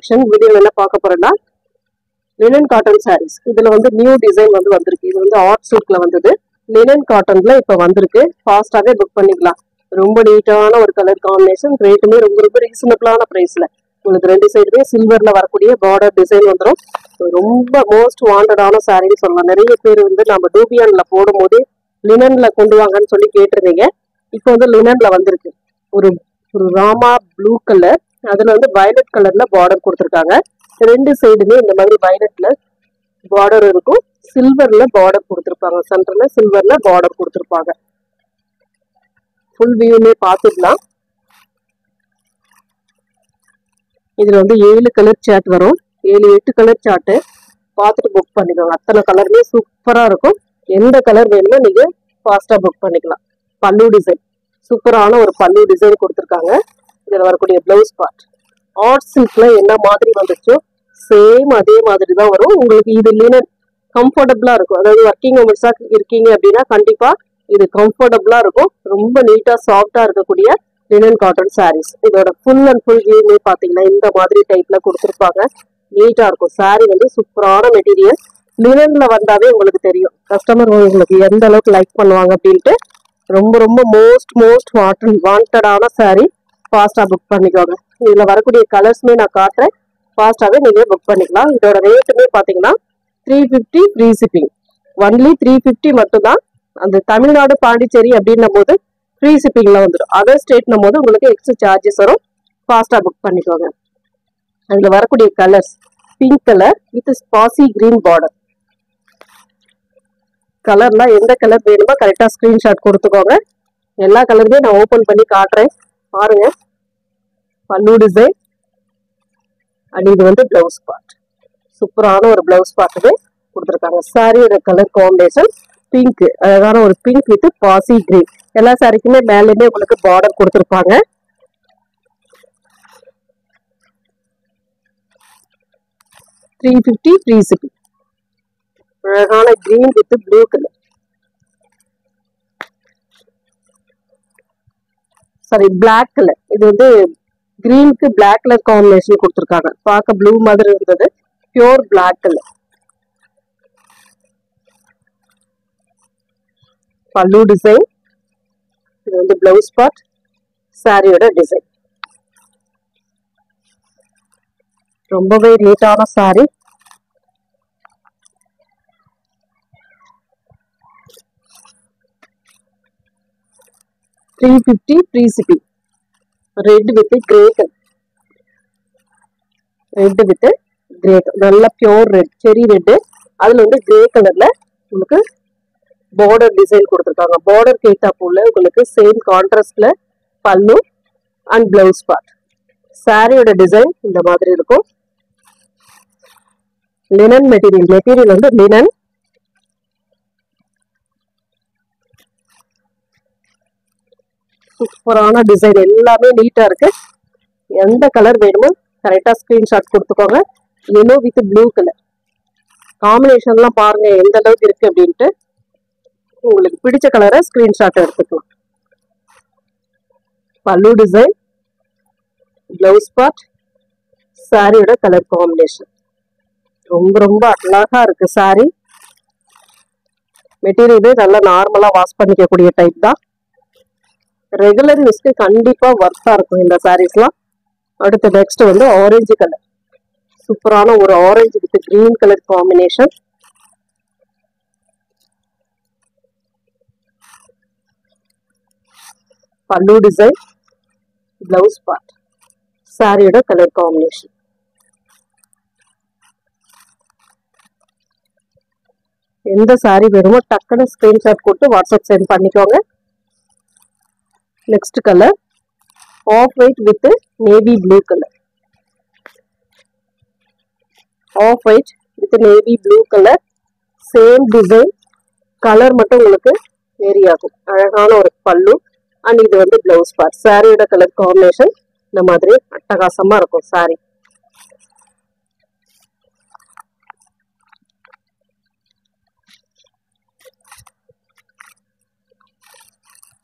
Collection வீடியோல என்ன பார்க்க போறேன்னா லினன் காட்டன் சாரீஸ். இதுல வந்து நியூ டிசைன் வந்திருக்கு. இது வந்து ஆர்ட் சில்க்ல வந்தது. லினன் காட்டன்ல இப்ப வந்திருக்கு. ஃபாஸ்டாவே புக் பண்ணிக்கலாம். ரொம்ப நீட்டான ஒரு கலர் காம்பினேஷன். ரேட்டுமே ரொம்ப ரொம்ப ரீசனபிளான பிரைஸ்ல உங்களுக்கு ரெண்டு சைடுமே சில்வர்ல வரக்கூடிய பார்டர் டிசைன் வந்துடும். ரொம்ப மோஸ்ட் வாண்டடான சாரின்னு சொல்லலாம். நிறைய பேர் வந்து நம்ம டூபியான்ல போடும் போது லினன்ல கொண்டு வாங்கன்னு சொல்லி கேட்டிருந்தீங்க. இப்போ வந்து லினன்ல வந்திருக்கு. ஒரு ஒரு ராமா ப்ளூ கலர், அதுல வந்து வயலட் கலர்ல பார்டர் கொடுத்துருக்காங்க. ரெண்டு சைடுமே இந்த மாதிரி வயலட்ல பார்டர் இருக்கும். சில்வர்ல பார்டர் கொடுத்துருப்பாங்க. சென்டர்ல சில்வர்ல பார்டர் கொடுத்துருப்பாங்க. ஃபுல் வியூமே பார்த்துக்கலாம். இதுல வந்து 7 கலர் சார்ட் வரும். 7-8 கலர் சார்ட்டு பார்த்துட்டு புக் பண்ணிக்கோங்க. அத்தனை கலருமே சூப்பரா இருக்கும். எந்த கலர் வேணுமோ நீங்க ஃபாஸ்டா புக் பண்ணிக்கலாம். பல்லு டிசைன் சூப்பரான ஒரு பல்லு டிசைன் கொடுத்துருக்காங்க. இதுல வரக்கூடிய பிளவுஸ் பார்ட் ஆர்ட் சில்க்ல என்ன மாதிரி வந்துச்சோ சேம் அதே மாதிரி தான் வரும். உங்களுக்கு இது லினன் கம்ஃபர்டபுளா இருக்கும். அதாவது ஒர்க்கிங் உமன்ஸா இருக்கீங்க அப்படின்னா கண்டிப்பா இது கம்ஃபர்டபுளா இருக்கும். ரொம்ப நீட்டா சாஃப்டா இருக்கக்கூடிய லினன் காட்டன் சாரீஸ். இதோட ஃபுல் அண்ட் ஃபுல் வியூமே பாத்தீங்கன்னா இந்த மாதிரி டைப்ல கொடுத்துருப்பாங்க. நீட்டா இருக்கும். சாரீ வந்து சூப்பரான மெட்டீரியல். லினன்ல வந்தாவே உங்களுக்கு தெரியும் கஸ்டமர் உங்களுக்கு எந்த அளவுக்கு லைக் பண்ணுவாங்க அப்படின்ட்டு. ரொம்ப ரொம்ப மோஸ்ட் வாண்டடான சாரீ. ஃபாஸ்டா புக் பண்ணிக்கோங்க. இதுல வரக்கூடிய கலர்ஸ்மே நான் காட்டுறேன். ஃபாஸ்டாவே நீங்க புக் பண்ணிக்கலாம். இதோட ரேட்டுமே பாத்தீங்கன்னா 350 ஃப்ரீ ஷிப்பிங். ஒன்லி 350 மட்டும்தான். அந்த தமிழ்நாடு பாண்டிச்சேரி அப்படின்னும் போது ஃப்ரீ ஷிப்பிங்ல வந்துடும். அதர் ஸ்டேட்னும் போது உங்களுக்கு எக்ஸ்ட்ரா சார்ஜஸ் வரும். ஃபாஸ்டா புக் பண்ணிக்கோங்க. அதுல வரக்கூடிய கலர்ஸ் பிங்க் கலர் வித் ஸ்பாசி கிரீன் பார்டர். கலர்ல எந்த கலர் வேணுமோ கரெக்டா ஸ்கிரீன்ஷாட் கொடுத்துக்கோங்க. எல்லா கலருமே நான் ஓபன் பண்ணி காட்டுறேன் பாருங்க. பல்லு டிசைன் அண்ட் இது வந்து பிளவுஸ் பார்ட். சூப்பரான ஒரு பிளவுஸ் பார்ட்டுமே கொடுத்துருக்காங்க. சாரியோட கலர் காம்பினேஷன் பிங்க், அழகான ஒரு பிங்க் வித் பாசி கிரீன். எல்லா சாரிக்குமே மேலேயுமே உங்களுக்கு பார்டர் கொடுத்துருப்பாங்க. $350 ஃப்ரீ ஷிப்பிங். அழகான green with blue colour, sorry black colour. இது வந்து கிரீனுக்கு பிளாக் கலர் காம்பினேஷன் கொடுத்துருக்காங்க. பார்க்க ப்ளூ மாதிரி இருந்தது. Pure black colour. Pallu design. இது வந்து பிளவுஸ் பார்ட். சாரியோட டிசைன் ரொம்பவே நீட்டான sari. $350 free shipping. Red with grey colour. Red with grey, நல்ல பியூர் ரெட், செரி ரெட். அதுல வந்து கிரே கலர்ல உங்களுக்கு பார்டர் டிசைன் கொடுத்துருக்காங்க. பார்டர் கேட்டா போல உங்களுக்கு சேம் கான்ட்ராஸ்ட்ல பல்லு அண்ட் பிளவுஸ் பார்ட். சாரியோட டிசைன் இந்த மாதிரி இருக்கும். லினன் மெட்டீரியல் வந்து லினன். சூப்பரான டிசைன். எல்லாமே நீட்டா இருக்கு. எந்த கலர் வேணுமோ கரெக்டா ஸ்கிரீன்ஷாட் கொடுத்துக்கோங்க. எல்லோ வித் ப்ளூ கலர் காம்பினேஷன்லாம் பாருங்க எந்த அளவுக்கு இருக்கு அப்படின்ட்டு. உங்களுக்கு பிடிச்ச கலரை ஸ்கிரீன்ஷாட் எடுத்துக்கலாம். பல்லு டிசைன், பிளவுஸ் பார்ட், சாரியோட கலர் காம்பினேஷன் ரொம்ப ரொம்ப அழகா இருக்கு. சாரி மெட்டீரியலே நல்லா நார்மலா வாஷ் பண்ணிக்கக்கூடிய டைப் தான். ரெகுலர் யூஸ்க்கு கண்டிப்பா ஒர்த்தா இருக்கும் இந்த சாரீஸ்லாம். அடுத்து நெக்ஸ்ட் வந்து ஆரஞ்சு கலர். சூப்பரான ஒரு orange with green colour combination. Pallu design, blouse part, சாரியோட கலர் காம்பினேஷன். எந்த சாரி வேணுமோ டக்குன்னு ஸ்கிரீன்ஷாட் கொடுத்து வாட்ஸ்அப் சென்ட் பண்ணிக்கோங்க. Next colour off white with navy blue colour. Off white with navy blue colour. Same design, colour மட்டும் உங்களுக்கு வேரி ஆகும். அழகான ஒரு பல்லு அண்ட் இது வந்து பிளவுஸ் பார்ட். சாரியோட கலர் காம்பினேஷன் இந்த மாதிரி அட்டகாசமா இருக்கும் sorry.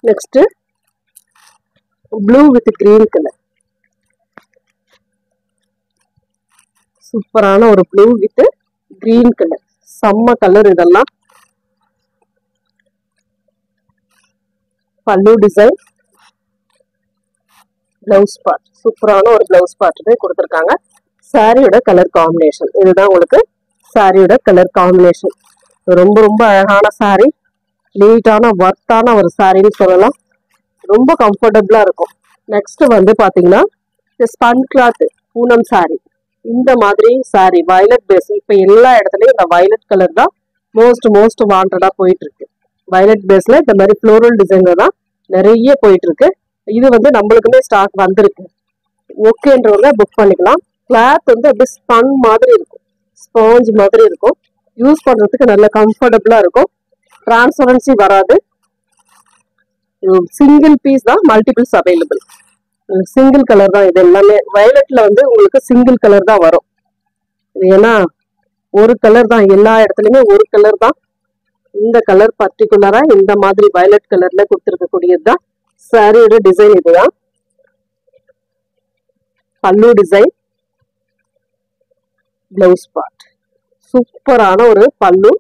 Next blue with green colour. சூப்பரான ஒரு ப்ளூ வித் கிரீன் கலர், செம்ம கலர் இதெல்லாம். பல்லு டிசைன், பிளவுஸ் பார்ட், சூப்பரான ஒரு பிளவுஸ் பார்ட்டுமே கொடுத்துருக்காங்க. சாரியோட கலர் காம்பினேஷன் இதுதான் உங்களுக்கு சாரியோட கலர் காம்பினேஷன். ரொம்ப ரொம்ப அழகான சாரி, நீட்டான ஒர்த்தான ஒரு சாரின்னு சொல்லலாம். ரொம்ப கம்ஃபர்டபுளா இருக்கும். நெக்ஸ்ட் வந்து பாத்தீங்கன்னா ஸ்பன் கிளாத் பூனம் சாரி. இந்த மாதிரி சாரி வயலட் பேஸ், இப்ப எல்லா இடத்துலயும் இந்த வயலட் கலர் தான் மோஸ்ட் வாண்டடா போயிட்டு இருக்கு. வயலட் பேஸ்ல இந்த மாதிரி ஃப்ளோரல் டிசைன்ல தான் நிறைய போயிட்டு இருக்கு. இது வந்து நம்மளுக்குமே ஸ்டாக் வந்திருக்கு. ஓகேன்றவங்க புக் பண்ணிக்கலாம். கிளாத் வந்து அப்படியே ஸ்பன் மாதிரி இருக்கும், ஸ்பாஞ்ச் மாதிரி இருக்கும். யூஸ் பண்றதுக்கு நல்ல கம்ஃபர்டபுளா இருக்கும். டிரான்ஸ்பரன்சி வராது. சிங்கிள் பீஸ் தான், மல்டிபிள்ஸ் அவைலபிள். சிங்கிள் கலர் தான் இது எல்லாமே. வயலட்ல வந்து உங்களுக்கு சிங்கிள் கலர் தான் வரும். ஏன்னா ஒரு கலர் தான், எல்லா இடத்துலயுமே ஒரு கலர் தான். இந்த கலர் பர்டிகுலரா இந்த மாதிரி வயலட் கலர்ல கொடுத்துருக்கக்கூடியது தான் சாரியோட டிசைன். இதுதான் பல்லு டிசைன், பிளவுஸ் பார்ட். சூப்பரான ஒரு பல்லு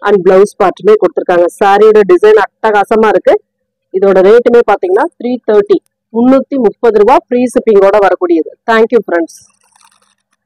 அண்ட் பிளவுஸ் பார்ட்டுமே கொடுத்துருக்காங்க. சாரியோட டிசைன் அட்டகாசமா இருக்கு. இதோட ரேட்டுமே பாத்தீங்கன்னா 330 ரூபாய், ஃப்ரீ ஷிப்பிங்கோட வரக்கூடியது. Thank you friends.